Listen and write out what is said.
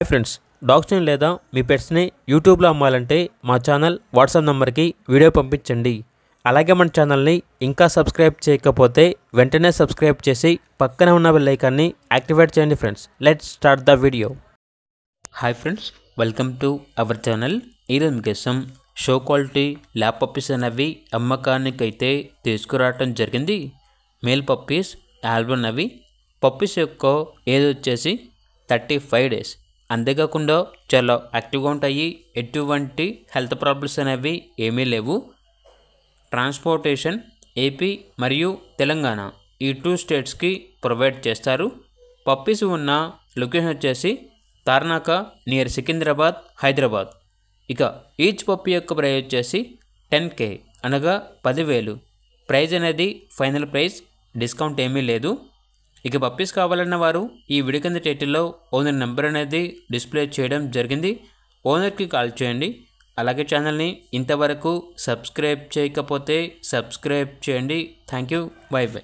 Friends, డాగ్స్ని లేదా మీ పెట్స్ని యూట్యూబ్లో అమ్మాలంటే మా ఛానల్ వాట్సాప్ నెంబర్కి వీడియో పంపించండి. అలాగే మన ఛానల్ని ఇంకా సబ్స్క్రైబ్ చేయకపోతే వెంటనే సబ్స్క్రైబ్ చేసి పక్కన ఉన్న బెల్ ఐకాన్ని యాక్టివేట్ చేయండి. Friends, let's start the video. Hi friends, welcome to our channel. ఈరోజు మీకోసం షో క్వాలిటీ ల్యాబ్ పప్పీస్ అనేవి అమ్మకానికైతే తీసుకురావటం జరిగింది. మేల్ పప్పీస్ ఆల్బన్ అవి. పప్పీస్ యొక్క ఏజ్ వచ్చేసి 35 days. అంతేకాకుండా చాలా యాక్టివ్గా ఉంటాయి. ఎటువంటి హెల్త్ ప్రాబ్లమ్స్ అనేవి ఏమీ లేవు. ట్రాన్స్పోర్టేషన్ ఏపీ మరియు తెలంగాణ ఈ 2 స్టేట్స్కి ప్రొవైడ్ చేస్తారు. పప్పీస్ ఉన్న లొకేషన్ వచ్చేసి తార్నాక నియర్ సికింద్రాబాద్, హైదరాబాద్. ఇక ఈచ్ పప్పీ యొక్క ప్రైస్ వచ్చేసి 10K అనగా 10,000. ప్రైజ్ అనేది ఫైనల్ ప్రైస్, డిస్కౌంట్ ఏమీ లేదు. ఇక పప్పీస్ కావాలన్న వారు ఈ వీడియో కింద టైటిల్లో ఓనర్ నెంబర్ అనేది డిస్ప్లే చేయడం జరిగింది. ఓనర్కి కాల్ చేయండి. అలాగే ఛానల్ని ఇంతవరకు సబ్స్క్రైబ్ చేయకపోతే సబ్స్క్రైబ్ చేయండి. Thank you. By by.